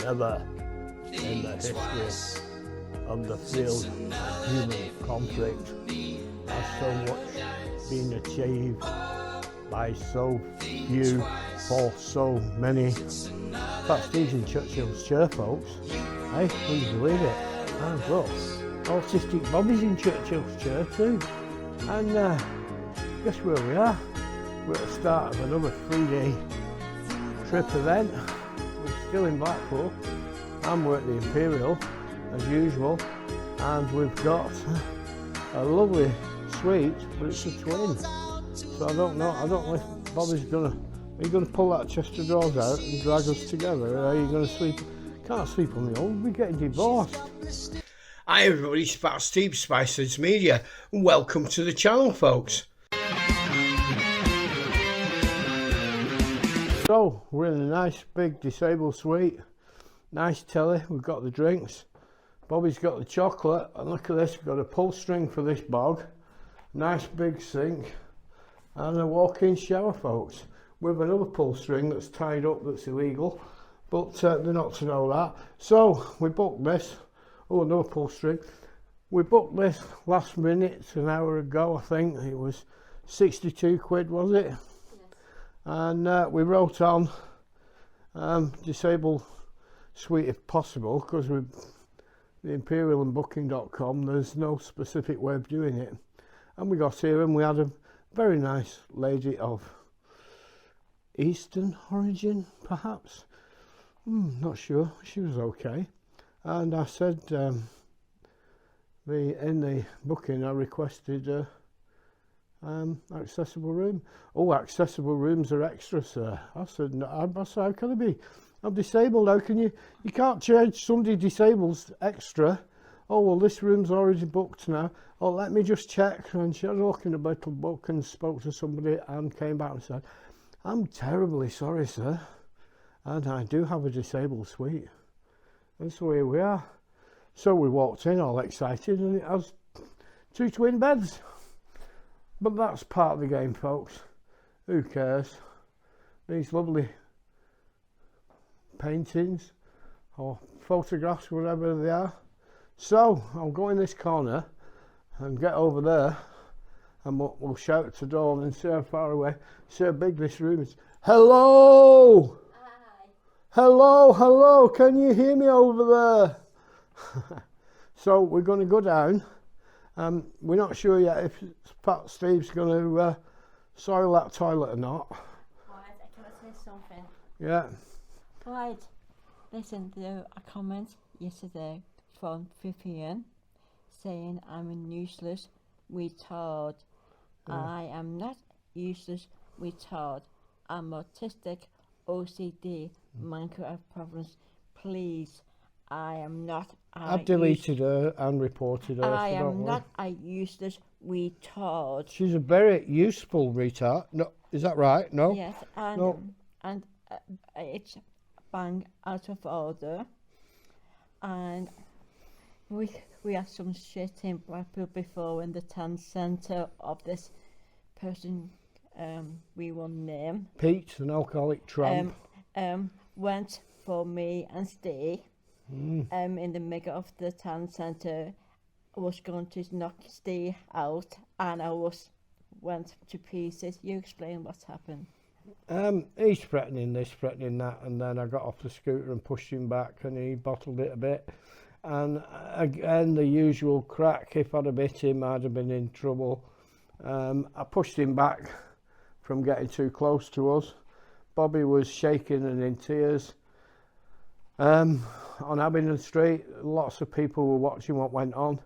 Never in the history of the field of human conflict has so much been achieved by so few for so many. That's Steve's in Churchill's chair, folks. Hey, will you believe it? And look, autistic Bobbie's in Churchill's chair too. And guess where we are? We're at the start of another 3-day trip event. We're still in Blackpool. We're at the Imperial as usual, and we've got a lovely suite, but it's a twin. So I don't know if Bobbie's are you gonna pull that chest of drawers out and drag us together, or are you gonna sleep? Can't sleep on my own, we're getting divorced. Hi everybody, it's Pat Steve, Spices Media, and welcome to the channel, folks. So we're in a nice big disabled suite, nice telly, we've got the drinks, Bobbie's got the chocolate, and look at this, we've got a pull string for this bog, nice big sink, and a walk-in shower, folks, with another pull string that's tied up that's illegal, but they're not to know that. So we booked this, another pull string, we booked this last minute, an hour ago I think, it was 62 quid was it? Yes. And we wrote on disabled suite if possible, because with the Imperial and Booking.com there's no specific way of doing it, and we got here and we had a very nice lady of Eastern origin perhaps, not sure, she was okay, and I said in the booking I requested accessible room. Oh, accessible rooms are extra, sir. I said, no, I said, how can it be? I'm disabled, how can you can't charge somebody disabled extra. Oh, well, this room's already booked now. Oh, let me just check. And she had a look in the little book and spoke to somebody and came back and said, I'm terribly sorry, sir, and I do have a disabled suite. And so here we are. So we walked in all excited, and it has 2 twin beds. But that's part of the game, folks. Who cares? These lovely paintings or photographs, whatever they are. So I'll go in this corner and get over there, and we'll shout to Dawn and see how far away, see how big this room is. Hello! Hi. Hello, hello, can you hear me over there? So we're going to go down. We're not sure yet if Pat Steve's going to soil that toilet or not. Right, can I say something? Yeah. Right, listen, there was a comment yesterday from Vivian saying I'm a useless retard. I am not useless retard. I'm autistic, OCD, Minecraft problems. Please, I am not. I've deleted her and reported her. I am not a useless retard. She's a very useful retard. No, is that right? No. Yes, and no. And it's bang out of order. And we had some shit in Blackpool before in the town centre of this person we won't name. Pete, an alcoholic tramp. Went for me and Steve in the middle of the town centre. I was going to knock Steve out and went to pieces. You explain what's happened. He's threatening this, threatening that, and then I got off the scooter and pushed him back and he bottled it a bit. And again, the usual crack, if I'd have hit him, I'd have been in trouble. I pushed him back from getting too close to us. Bobbie was shaking and in tears. On Abingdon Street, lots of people were watching what went on.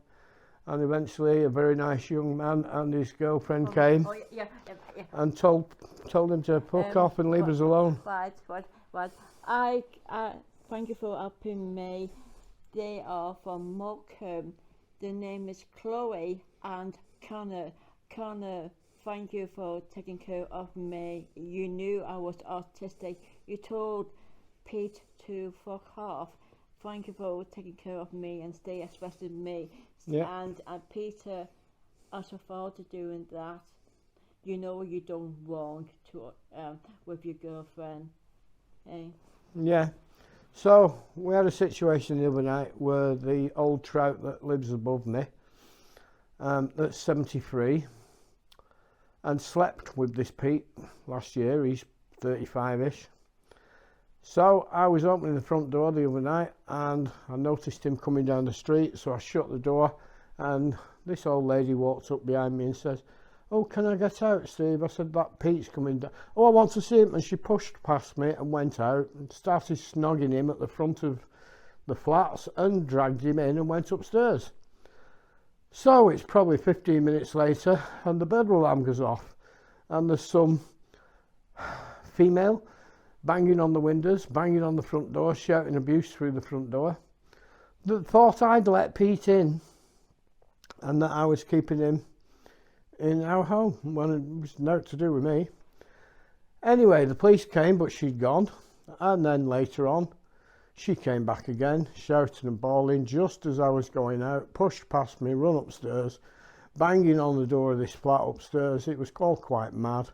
And eventually a very nice young man and his girlfriend came and told him to fuck off and leave us alone. Right. I thank you for helping me. They are from Morecambe. The name is Chloe and Connor. Connor, thank you for taking care of me. You knew I was autistic. You told Pete to fuck off. Thank you for taking care of me and stay especially me. Yeah. And Peter, as a father doing that, you know you done wrong to with your girlfriend. Eh? Yeah. So we had a situation the other night where the old trout that lives above me, that's 73, and slept with this Pete last year. He's 35ish. So I was opening the front door the other night and I noticed him coming down the street, so I shut the door and this old lady walked up behind me and says, "Oh, can I get out, Steve?" I said, "That Pete's coming down." "Oh, I want to see him." And she pushed past me and went out and started snogging him at the front of the flats and dragged him in and went upstairs. So it's probably 15 minutes later and the bed alarm goes off and there's some female banging on the windows, banging on the front door, shouting abuse through the front door, that thought I'd let Pete in and that I was keeping him in our home when it was nothing to do with me. Anyway, the police came, but she'd gone, and then later on she came back again, shouting and bawling just as I was going out, pushed past me, run upstairs, banging on the door of this flat upstairs. It was all quite mad,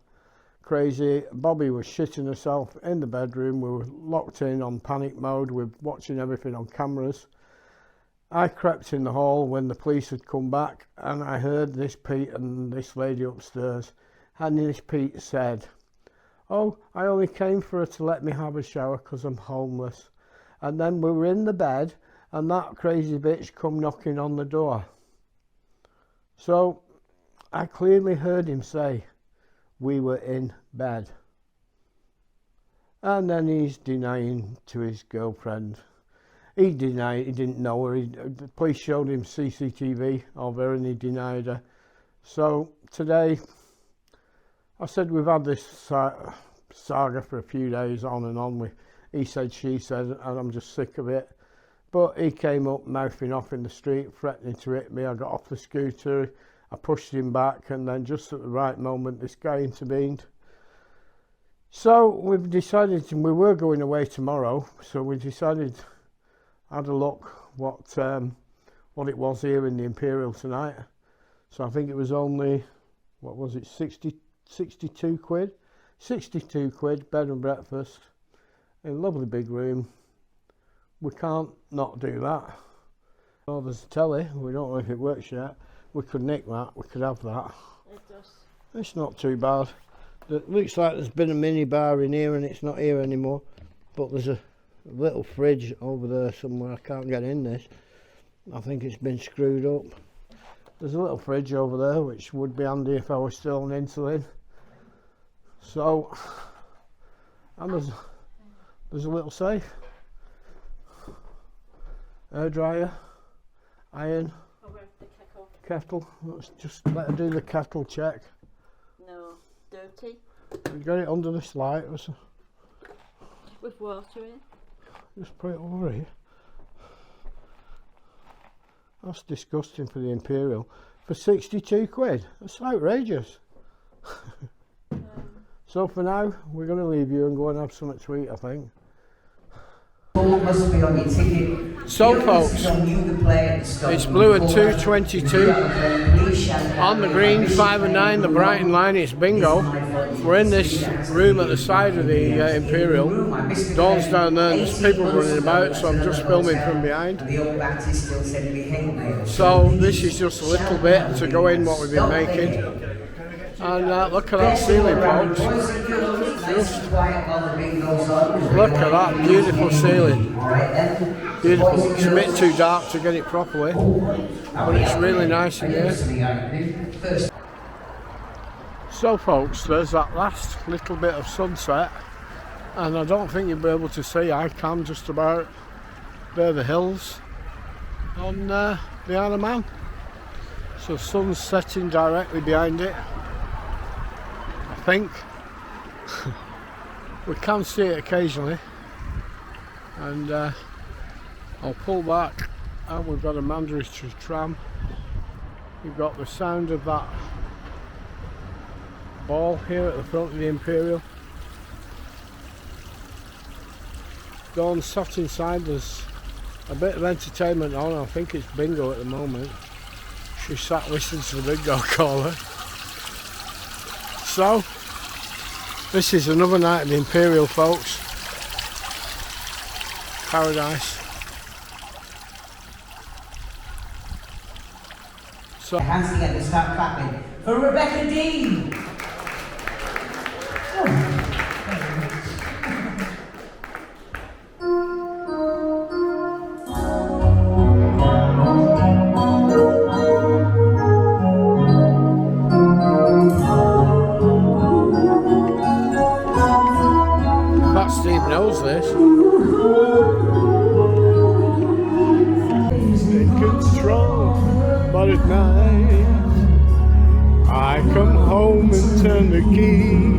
crazy. Bobbie was shitting herself in the bedroom. We were locked in on panic mode. We were watching everything on cameras. I crept in the hall when the police had come back and I heard this Pete and this lady upstairs, and this Pete said, "Oh, I only came for her to let me have a shower because I'm homeless." And then we were in the bed and that crazy bitch come knocking on the door. So I clearly heard him say we were in bed. And then he's denying to his girlfriend. He denied, he didn't know her. The police showed him CCTV of her and he denied her. So today, I said we've had this saga for a few days on and on with he said, she said, and I'm just sick of it. But he came up mouthing off in the street, threatening to hit me. I got off the scooter, I pushed him back, and then just at the right moment, this guy intervened. So we've decided, we were going away tomorrow, so we decided, had a look what it was here in the Imperial tonight. So I think it was only, what was it, 62 quid? 62 quid, bed and breakfast, in a lovely big room. We can't not do that. Oh, there's a telly, we don't know if it works yet. We could nick that, we could have that. It does. It's not too bad. It looks like there's been a mini bar in here and it's not here anymore. But there's a little fridge over there somewhere. I can't get in this. I think it's been screwed up. There's a little fridge over there which would be handy if I was still on insulin. So, and there's a little safe. Air dryer, iron, kettle. Let's just let her do the kettle check. No, dirty. We got it under this light. With water in. Just put it over here. That's disgusting for the Imperial. For 62 quid. That's outrageous. So for now, we're going to leave you and go and have something to eat, I think. Must be on your ticket. So folks, it's blue at 2:22. On the green, 5 and 9, the Brighton line, it's bingo. We're in this room at the side of the Imperial. Dawn's down there and there's people running about, so I'm just filming from behind. So this is just a little bit to go in what we've been making. And look at that ceiling, folks. Just look at that beautiful ceiling. Beautiful. It's a bit too dark to get it properly, but it's really nice in here. So folks, there's that last little bit of sunset, and I don't think you'll be able to see. I can just about. There the hills on the Isle of Man. So sun's setting directly behind it. I think we can see it occasionally, and I'll pull back and we've got a Mandarin tram. You've got the sound of that ball here at the front of the Imperial. Dawn sat inside. There's a bit of entertainment on. I think it's bingo at the moment. She sat listening to the bingo caller. So this is another night at the Imperial, folks. paradise. So, Hands together, start clapping for Rebecca Dean. Pat Steve knows this. In control, but at night I come home and turn the key.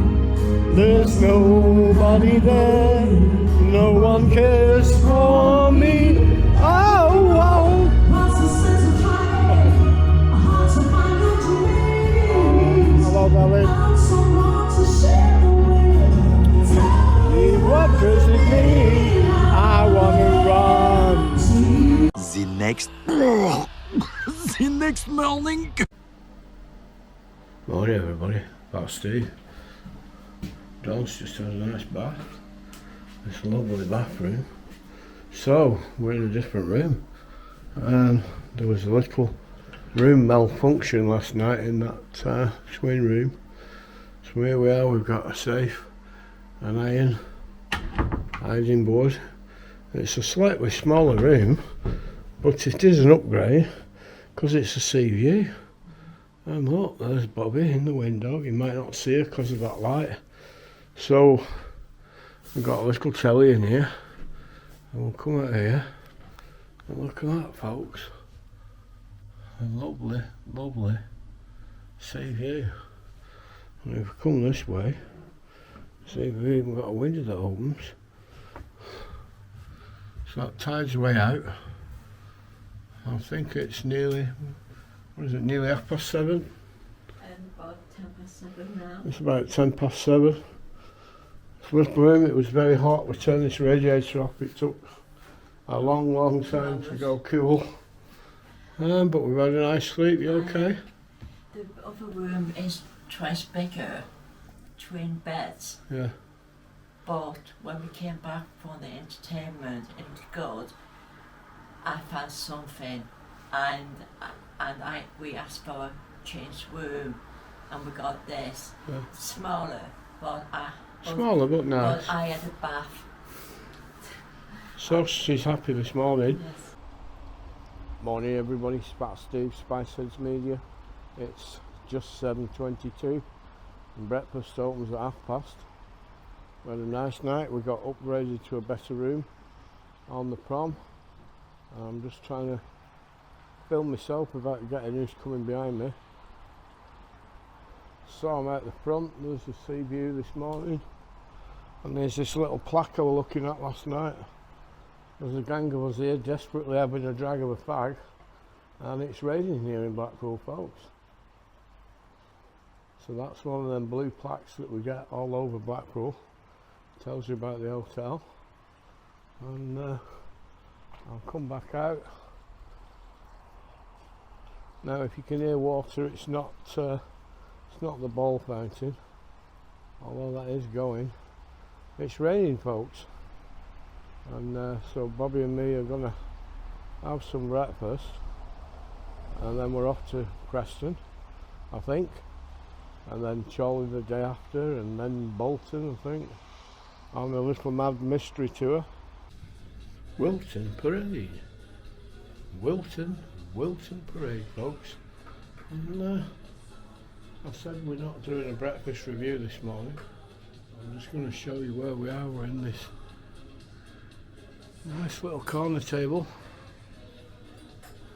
There's nobody there, no one cares for me. Oh, oh. Hello, darling. What does it mean? I wanna run. The next morning. Morning everybody, that's Steve. Dawn's just had a nice bath. This lovely bathroom. So, we're in a different room. And there was a little room malfunction last night in that twin room. So here we are, we've got a safe, an ironing board. It's a slightly smaller room, but it is an upgrade because it's a sea view. And look, there's Bobbie in the window. You might not see her because of that light. So we've got a little telly in here, and we'll come out here and look at that, folks. A lovely, lovely sea view. And if we come this way, see, we've even got a window that opens. So that tides the way out. I think it's nearly, what is it, nearly 7:30? About 7:10 now. It's about 7:10. This little room, it was very hot. We turned this radiator off. It took a long, long time to go cool. But we've had a nice sleep. You okay? The other room is twice bigger, twin beds. Yeah. But when we came back from the entertainment in God, I found something, and we asked for a changed room, and we got this smaller, Smaller but nice. But I had a bath. So she's happy this morning. Yes. Morning everybody, Pat Steve, Spiceheads Media. It's just 7:22 and breakfast opens at 1:30. We had a nice night. We got upgraded to a better room on the prom. I'm just trying to film myself without getting who's coming behind me. So I'm out the front, there's the sea view this morning, and there's this little plaque I was looking at last night. There's a gang of us here desperately having a drag of a fag, and it's raining here in Blackpool, folks. So that's one of them blue plaques that we get all over Blackpool. Tells you about the hotel. And I'll come back out. Now if you can hear water, it's not the ball fountain, although that is going. It's raining, folks. And so Bobbie and me are gonna have some breakfast, and then we're off to Preston, I think, and then Chorley the day after, and then Bolton, I think, on a little mad mystery tour. Wilton Parade. Wilton Parade, folks. And I said we're not doing a breakfast review this morning. I'm just going to show you where we are. We're in this nice little corner table,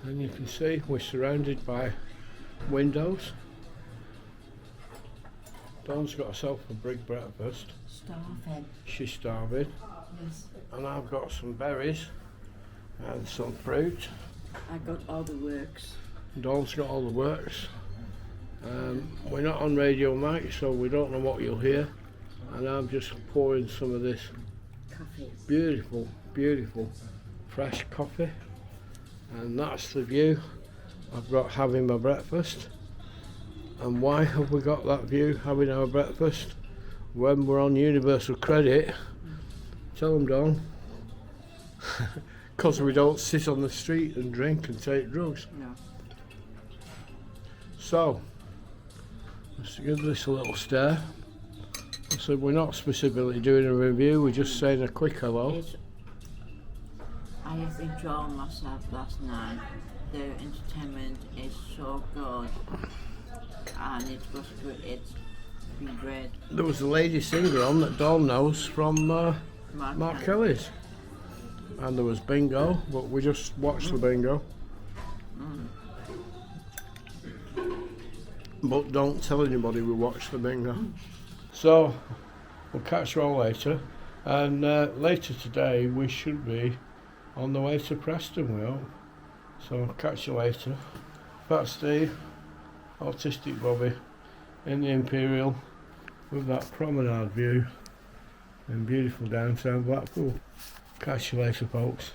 and you can see we're surrounded by windows. Dawn's got herself a big breakfast. Starving. She's starving. Yes. And I've got some berries and some fruit. I got all the works. Dawn's got all the works. We're not on radio mic, so we don't know what you'll hear. And I'm just pouring some of this Coffee. beautiful, beautiful fresh coffee. And that's the view I've got having my breakfast. And why have we got that view having our breakfast when we're on Universal Credit? Tell them, Dawn. Because we don't sit on the street and drink and take drugs. No. So, let's give this a little stare. So we're not specifically doing a review, we're just saying a quick hello. I have enjoyed myself last night. The entertainment is so good, and it was good. It's been great. There was a lady singer on that Dawn knows from Mark Kelly's. And there was bingo, but we just watched the bingo. But don't tell anybody we watched the bingo. So, we'll catch you all later. And later today we should be on the way to Preston, we hope. So, I'll catch you later. Fat Steve, Autistic Bobbie, in the Imperial, with that promenade view in beautiful downtown Blackpool. Catch you later, folks.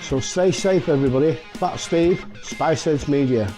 So stay safe, everybody. Fat Steve, Spiceheads Media.